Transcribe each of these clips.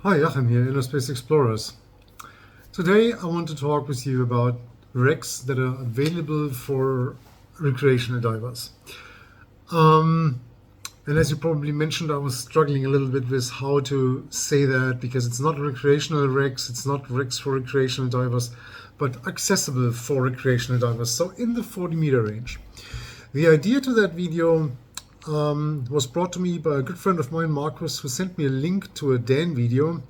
Hi, Achim here, InnerSpace Explorers. Today I want to talk with you about wrecks that are available for recreational divers. And as you probably mentioned, I was struggling a little bit with how to say that because it's not recreational wrecks, it's not wrecks for recreational divers, but accessible for recreational divers, so in the 40-meter range. The idea to that video was brought to me by a good friend of mine, Marcus, who sent me a link to a Dan video,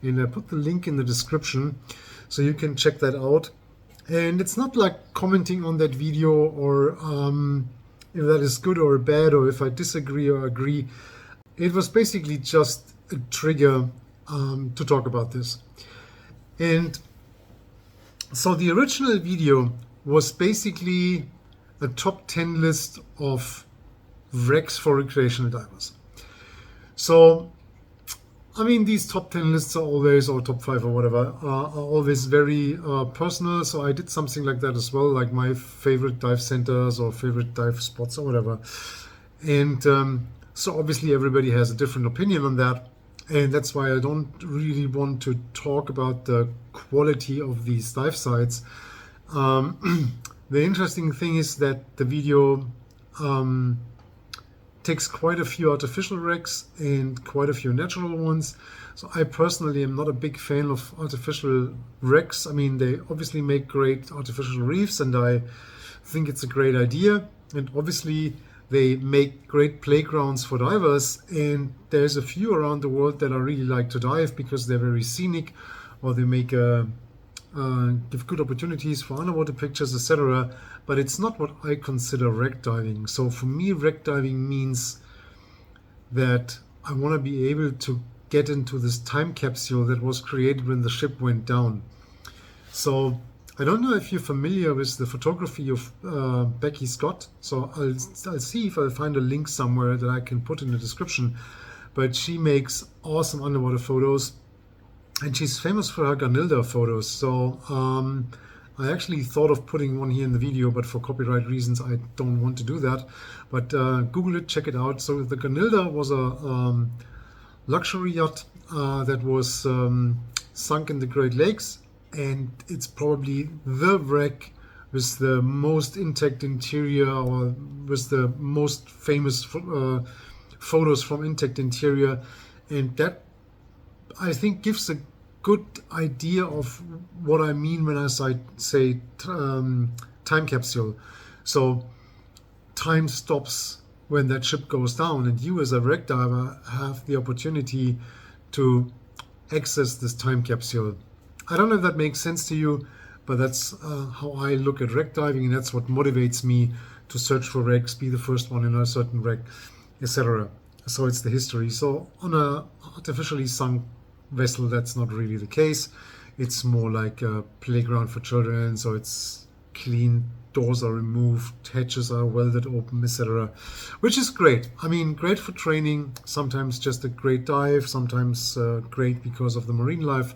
and I put the link in the description so you can check that out. And it's not like commenting on that video or if that is good or bad or if I disagree or agree. It was basically just a trigger to talk about this. And so the original video was basically a top 10 list of wrecks for recreational divers. So, I mean, these top 10 lists are always, or top 5 or whatever, are always very personal. So I did something like that as well, like my favorite dive centers or favorite dive spots or whatever. And so obviously everybody has a different opinion on that. And that's why I don't really want to talk about the quality of these dive sites. The interesting thing is that the video takes quite a few artificial wrecks and quite a few natural ones. So I personally am not a big fan of artificial wrecks. I mean, they obviously make great artificial reefs and I think it's a great idea. And obviously they make great playgrounds for divers. And there's a few around the world that I really like to dive because they're very scenic or they make give good opportunities for underwater pictures, etc. But it's not what I consider wreck diving. So for me, wreck diving means that I want to be able to get into this time capsule that was created when the ship went down. So I don't know if you're familiar with the photography of Beckys. So I'll see if I find a link somewhere that I can put in the description. But she makes awesome underwater photos. And she's famous for her Ganilda photos. So I actually thought of putting one here in the video, but for copyright reasons, I don't want to do that. But Google it, check it out. So the Ganilda was a luxury yacht that was sunk in the Great Lakes. And it's probably the wreck with the most intact interior or with the most famous photos from intact interior. And that, I think, gives a good idea of what I mean when I say time capsule. So time stops when that ship goes down, and you as a wreck diver have the opportunity to access this time capsule. I don't know if that makes sense to you, but that's how I look at wreck diving, and that's what motivates me to search for wrecks, be the first one in a certain wreck, etc. So it's the history. So on a artificially sunk vessel, that's not really the case. It's more like a playground for children. So it's clean, doors are removed, hatches are welded open, etc. Which is great. I mean, great for training. Sometimes just a great dive. Sometimes great because of the marine life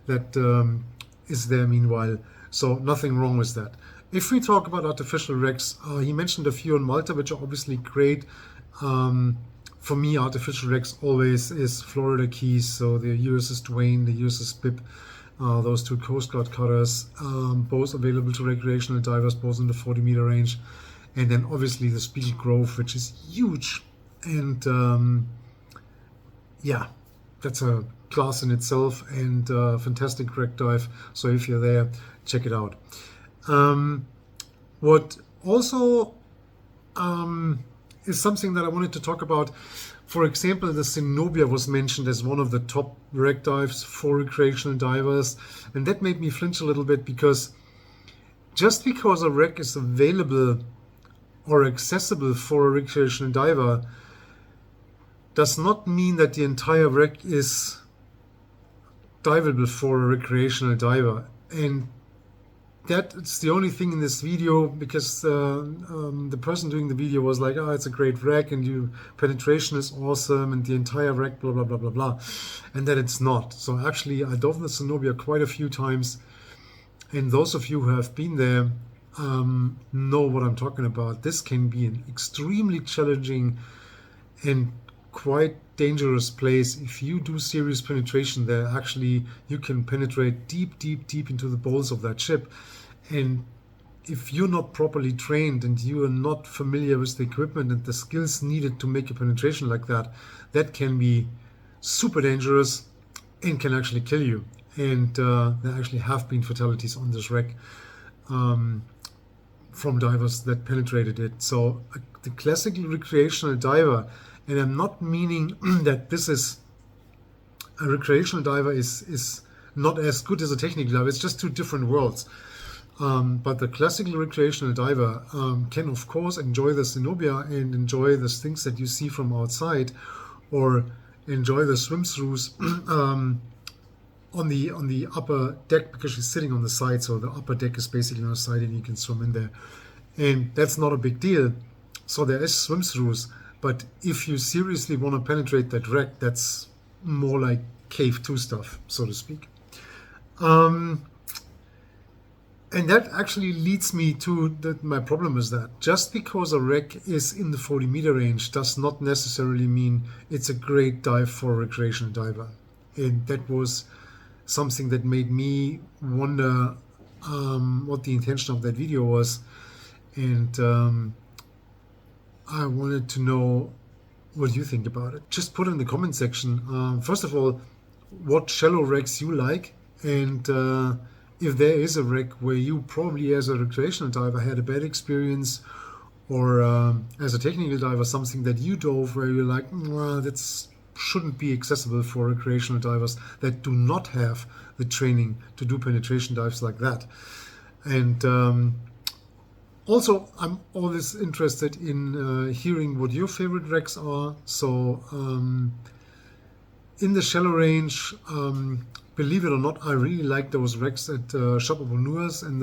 that is there meanwhile. So nothing wrong with that. If we talk about artificial wrecks, he mentioned a few on Malta, which are obviously great. For me, artificial wrecks always is Florida Keys, so the USS Duane, the USS Pip, those two Coast Guard cutters, both available to recreational divers, both in the 40-meter range. And then obviously the Spiegel Grove, which is huge. And yeah, that's a class in itself and fantastic wreck dive. So if you're there, check it out. What also is something that I wanted to talk about. For example, the Zenobia was mentioned as one of the top wreck dives for recreational divers, and that made me flinch a little bit because just because a wreck is available or accessible for a recreational diver does not mean that the entire wreck is diveable for a recreational diver. And that's the only thing in this video, because the person doing the video was like, oh, it's a great wreck and penetration is awesome and the entire wreck, blah, blah, blah, blah, blah. And that it's not. So actually, I dove the Zenobia quite a few times. And those of you who have been there know what I'm talking about. This can be an extremely challenging and quite dangerous place. If you do serious penetration there, actually you can penetrate deep, deep, deep into the bowels of that ship. And if you're not properly trained and you are not familiar with the equipment and the skills needed to make a penetration like that, that can be super dangerous and can actually kill you. And there actually have been fatalities on this wreck from divers that penetrated it. So the classical recreational diver, and I'm not meaning that this is a recreational diver is not as good as a technical diver. It's just two different worlds. But the classical recreational diver can, of course, enjoy the Zenobia and enjoy the things that you see from outside, or enjoy the swim-throughs on the upper deck, because she's sitting on the side. So the upper deck is basically on the side, and you can swim in there, and that's not a big deal. So there is swim-throughs, but if you seriously want to penetrate that wreck, that's more like Cave 2 stuff, so to speak. And that actually leads me to my problem is that just because a wreck is in the 40-meter range does not necessarily mean it's a great dive for a recreational diver. And that was something that made me wonder what the intention of that video was. And I wanted to know what you think about it. Just put in the comment section, first of all, what shallow wrecks you like, and if there is a wreck where you probably as a recreational diver had a bad experience, or as a technical diver something that you dove where you're like, that shouldn't be accessible for recreational divers that do not have the training to do penetration dives like that. And also, I'm always interested in hearing what your favorite wrecks are. So in the shallow range, believe it or not, I really like those wrecks at Shop of Nuers in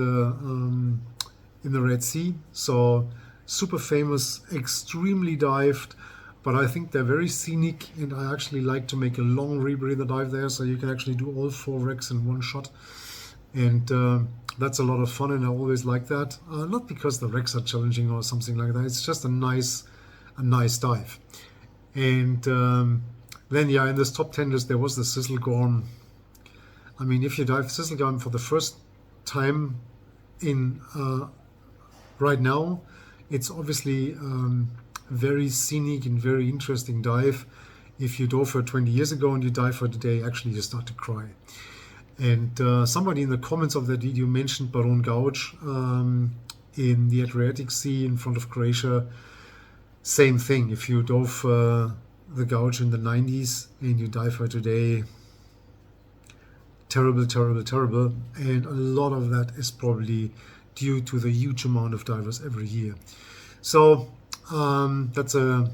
the Red Sea. So super famous, extremely dived, but I think they're very scenic, and I actually like to make a long rebreather dive there, so you can actually do all 4 wrecks in one shot. And that's a lot of fun, and I always like that. Not because the wrecks are challenging or something like that. It's just a nice dive. And then, yeah, in this top 10 list, there was the Sisselgorm. I mean, if you dive Sisselgorm for the first time in right now, it's obviously very scenic and very interesting dive. If you dove for 20 years ago and you dive for today, actually you start to cry. And somebody in the comments of that video mentioned Baron Gauch in the Adriatic Sea in front of Croatia. Same thing. If you dove the Gauch in the 90s and you dive for today, terrible, terrible, terrible. And a lot of that is probably due to the huge amount of divers every year. So that's a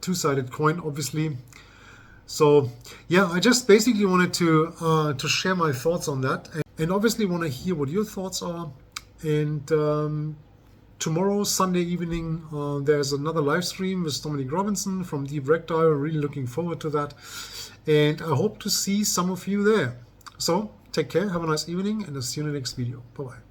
two-sided coin, obviously. So yeah, I just basically wanted to share my thoughts on that, and obviously want to hear what your thoughts are. And tomorrow, Sunday evening, there's another live stream with Dominic Robinson from Deep Wreck Diver. Really looking forward to that, and I hope to see some of you there. So take care, have a nice evening, and I'll see you in the next video. Bye bye.